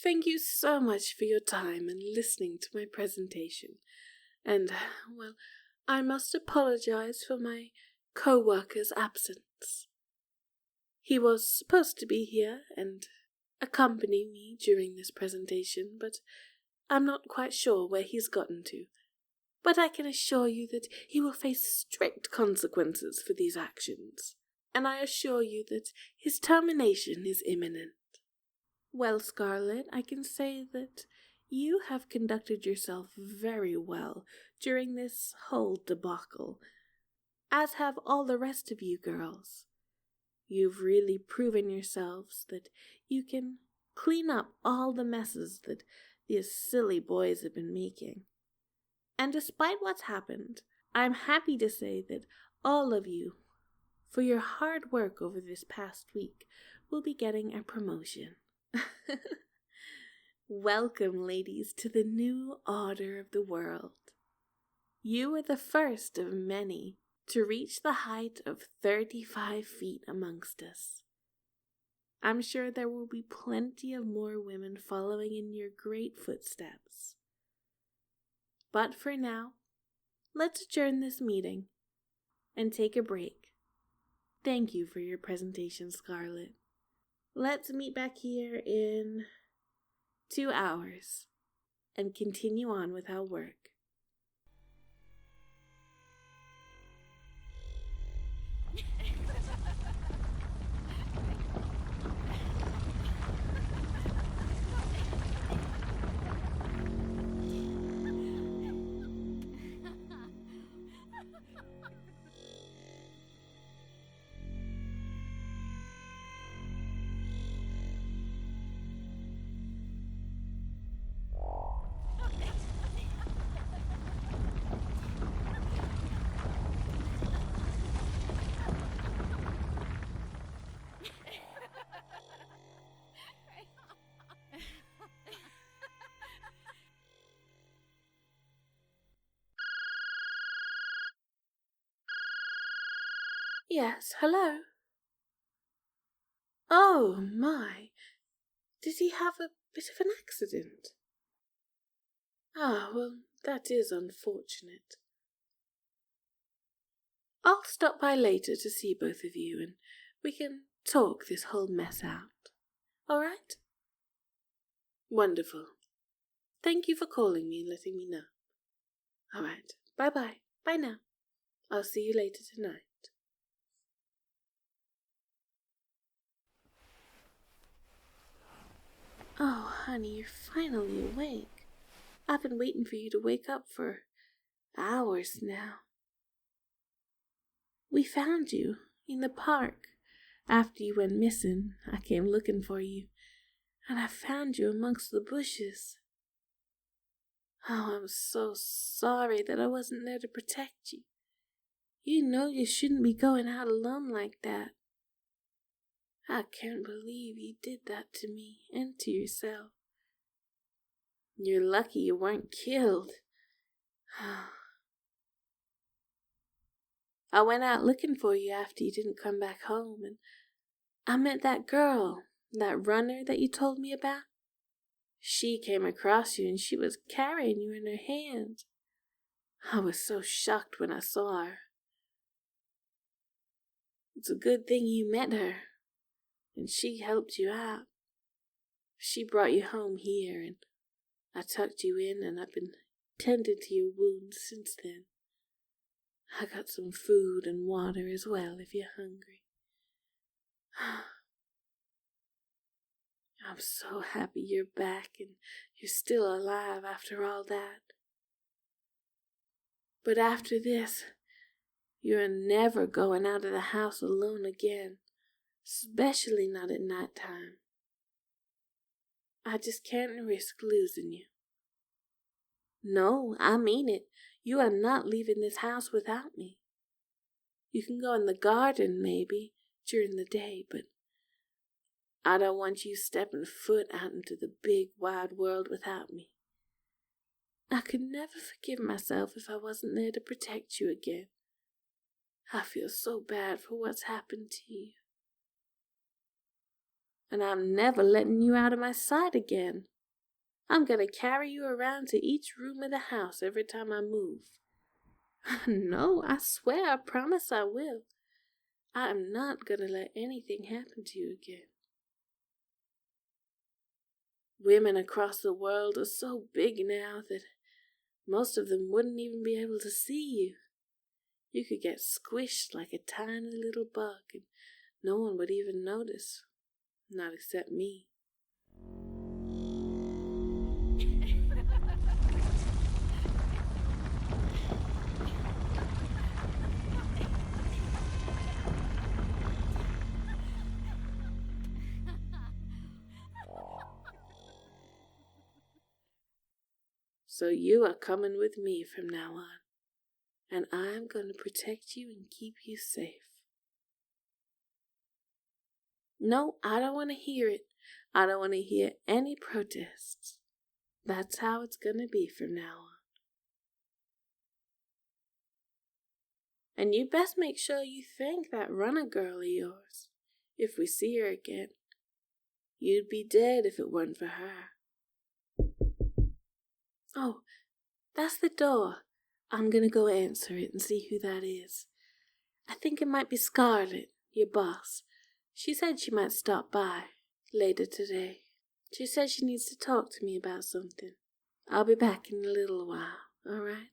Thank you so much for your time and listening to my presentation. And, well, I must apologize for my co-worker's absence. He was supposed to be here and accompany me during this presentation, but I'm not quite sure where he's gotten to. But I can assure you that he will face strict consequences for these actions, and I assure you that his termination is imminent. Well, Scarlet, I can say that you have conducted yourself very well during this whole debacle, as have all the rest of you girls. You've really proven yourselves that you can clean up all the messes that these silly boys have been making. And despite what's happened, I'm happy to say that all of you, for your hard work over this past week, will be getting a promotion. Welcome, ladies, to the new order of the world. You are the first of many to reach the height of 35 feet amongst us. I'm sure there will be plenty of more women following in your great footsteps. But for now, let's adjourn this meeting and take a break. Thank you for your presentation, Scarlet. Let's meet back here in 2 hours and continue on with our work. Yes, hello? Oh, my. Did he have a bit of an accident? Ah, well, that is unfortunate. I'll stop by later to see both of you, and we can talk this whole mess out. All right? Wonderful. Thank you for calling me and letting me know. All right. Bye-bye. Bye now. I'll see you later tonight. Oh, honey, you're finally awake. I've been waiting for you to wake up for hours now. We found you in the park. After you went missing, I came looking for you, and I found you amongst the bushes. Oh, I'm so sorry that I wasn't there to protect you. You know you shouldn't be going out alone like that. I can't believe you did that to me and to yourself. You're lucky you weren't killed. I went out looking for you after you didn't come back home, and I met that girl, that runner that you told me about. She came across you and she was carrying you in her hands. I was so shocked when I saw her. It's a good thing you met her, and she helped you out. She brought you home here, and I tucked you in, and I've been tending to your wounds since then. I got some food and water as well if you're hungry. I'm so happy you're back and you're still alive after all that. But after this, you're never going out of the house alone again, especially not at night time. I just can't risk losing you. No, I mean it. You are not leaving this house without me. You can go in the garden, maybe, during the day, but I don't want you stepping foot out into the big, wide world without me. I could never forgive myself if I wasn't there to protect you again. I feel so bad for what's happened to you. and I'm never letting you out of my sight again. I'm gonna carry you around to each room of the house every time I move. No, I swear, I promise I will. I'm not gonna let anything happen to you again. Women across the world are so big now that most of them wouldn't even be able to see you. You could get squished like a tiny little bug and no one would even notice. Not except me. So you are coming with me from now on, and I'm going to protect you and keep you safe. No, I don't want to hear it. I don't want to hear any protests. That's how it's going to be from now on. And you best make sure you thank that runner girl of yours if we see her again. You'd be dead if it weren't for her. Oh, that's the door. I'm gonna go answer it and see who that is. I think it might be Scarlett, your boss. She said she might stop by later today. She said she needs to talk to me about something. I'll be back in a little while, alright?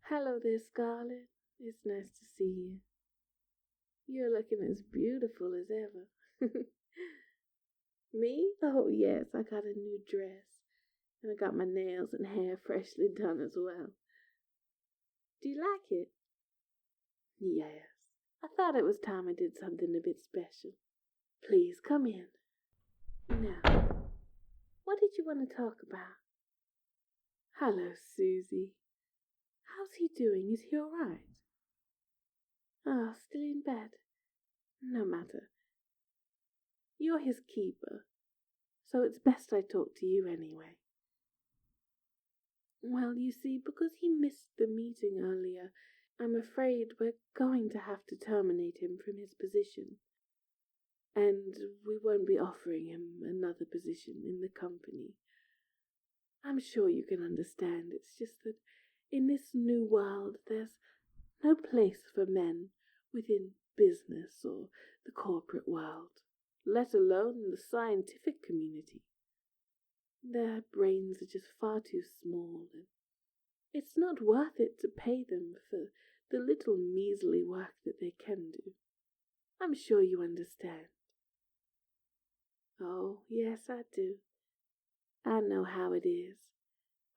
Hello there, Scarlett. It's nice to see you. You're looking as beautiful as ever. Me? Oh, yes, I got a new dress. And I got my nails and hair freshly done as well. Do you like it? Yes. I thought it was time I did something a bit special. Please, come in. Now, what did you want to talk about? Hello, Susie. How's he doing? Is he all right? Ah, still in bed? No matter. You're his keeper, so it's best I talk to you anyway. Well, you see, because he missed the meeting earlier, I'm afraid we're going to have to terminate him from his position. And we won't be offering him another position in the company. I'm sure you can understand. It's just that in this new world, there's no place for men within business or the corporate world, let alone the scientific community. Their brains are just far too small, and it's not worth it to pay them for the little measly work that they can do. I'm sure you understand. Oh, yes, I do. I know how it is.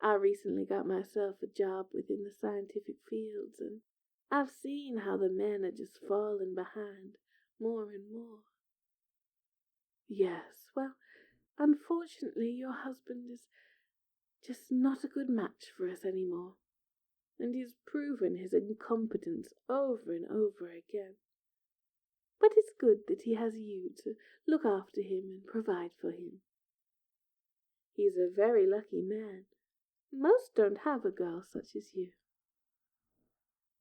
I recently got myself a job within the scientific fields, and I've seen how the men are just falling behind more and more. Yes, well, unfortunately, your husband is just not a good match for us anymore, and he's proven his incompetence over and over again. But it's good that he has you to look after him and provide for him. He's a very lucky man. Most don't have a girl such as you.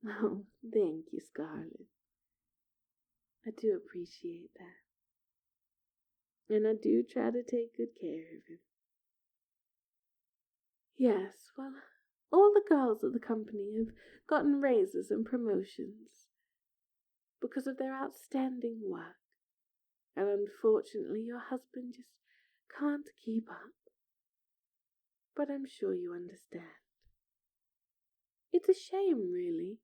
Oh, thank you, Scarlett. I do appreciate that. And I do try to take good care of him. Yes, well, all the girls of the company have gotten raises and promotions because of their outstanding work. And unfortunately, your husband just can't keep up. But I'm sure you understand. It's a shame, really.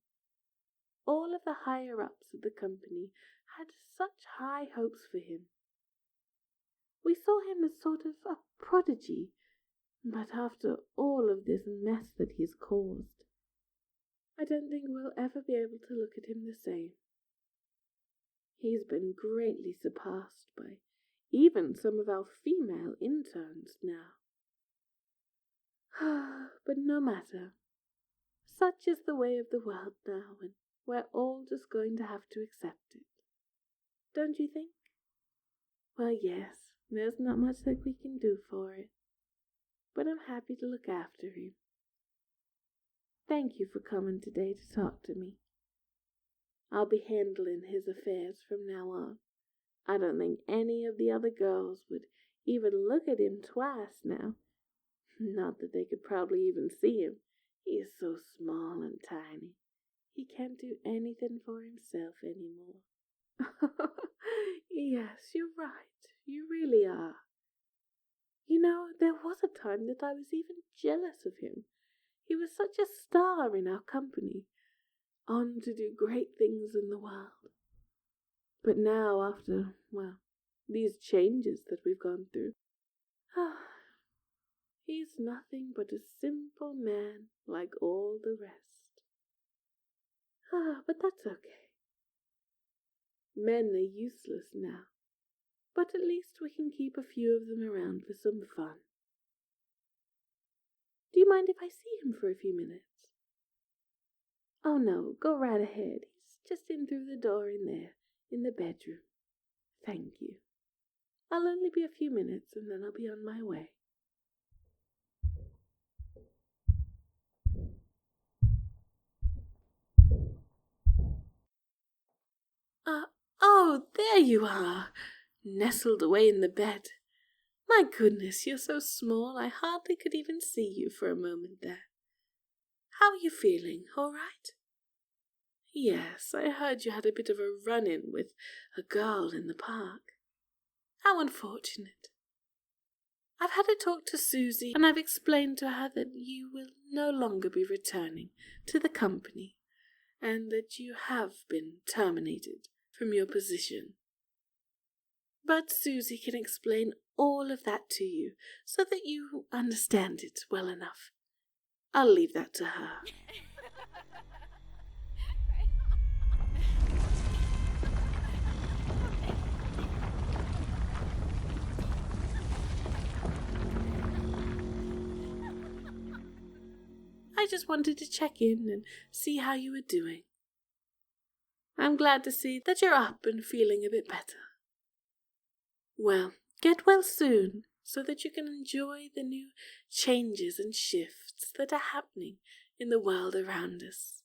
All of the higher-ups of the company had such high hopes for him. We saw him as sort of a prodigy, but after all of this mess that he's caused, I don't think we'll ever be able to look at him the same. He's been greatly surpassed by even some of our female interns now. But no matter. Such is the way of the world now, and we're all just going to have to accept it. Don't you think? Well, yes, there's not much that we can do for it, but I'm happy to look after him. thank you for coming today to talk to me. I'll be handling his affairs from now on. I don't think any of the other girls would even look at him twice now. Not that they could probably even see him. He is so small and tiny. He can't do anything for himself anymore. Yes, you're right. You really are. You know, there was a time that I was even jealous of him. He was such a star in our company, on to do great things in the world. But now, after, well, these changes that we've gone through, he's nothing but a simple man like all the rest. But that's okay. Men are useless now, but at least we can keep a few of them around for some fun. Do you mind if I see him for a few minutes? Oh no, go right ahead. He's just in through the door in there, in the bedroom. Thank you. I'll only be a few minutes and then I'll be on my way. Oh, there you are, nestled away in the bed. My goodness, you're so small I hardly could even see you for a moment there. How are you feeling, all right? Yes, I heard you had a bit of a run-in with a girl in the park. How unfortunate. I've had a talk to Susie, and I've explained to her that you will no longer be returning to the company, and that you have been terminated from your position. But Susie can explain all of that to you, so that you understand it well enough. I'll leave that to her. I just wanted to check in and see how you were doing. I'm glad to see that you're up and feeling a bit better. Well, get well soon, so that you can enjoy the new changes and shifts that are happening in the world around us.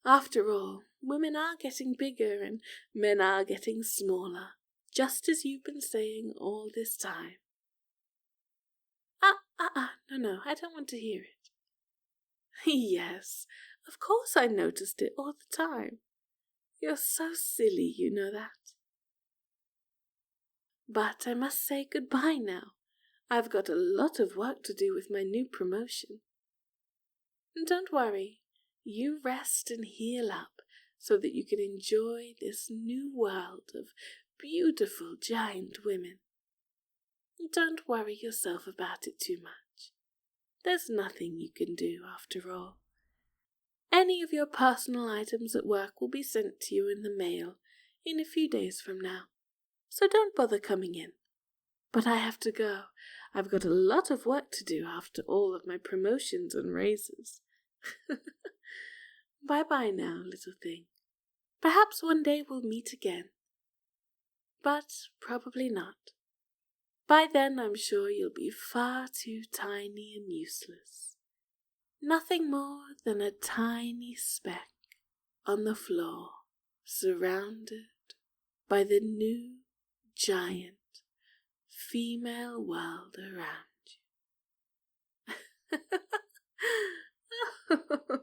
After all, women are getting bigger and men are getting smaller, just as you've been saying all this time. No, I don't want to hear it. Yes, of course I noticed it all the time. You're so silly, you know that. But I must say goodbye now. I've got a lot of work to do with my new promotion. Don't worry, you rest and heal up so that you can enjoy this new world of beautiful giant women. Don't worry yourself about it too much. There's nothing you can do after all. Any of your personal items at work will be sent to you in the mail in a few days from now, so don't bother coming in. But I have to go. I've got a lot of work to do after all of my promotions and raises. Bye-bye now, little thing. Perhaps one day we'll meet again. But probably not. By then I'm sure you'll be far too tiny and useless. Nothing more than a tiny speck on the floor, surrounded by the new giant female world around you.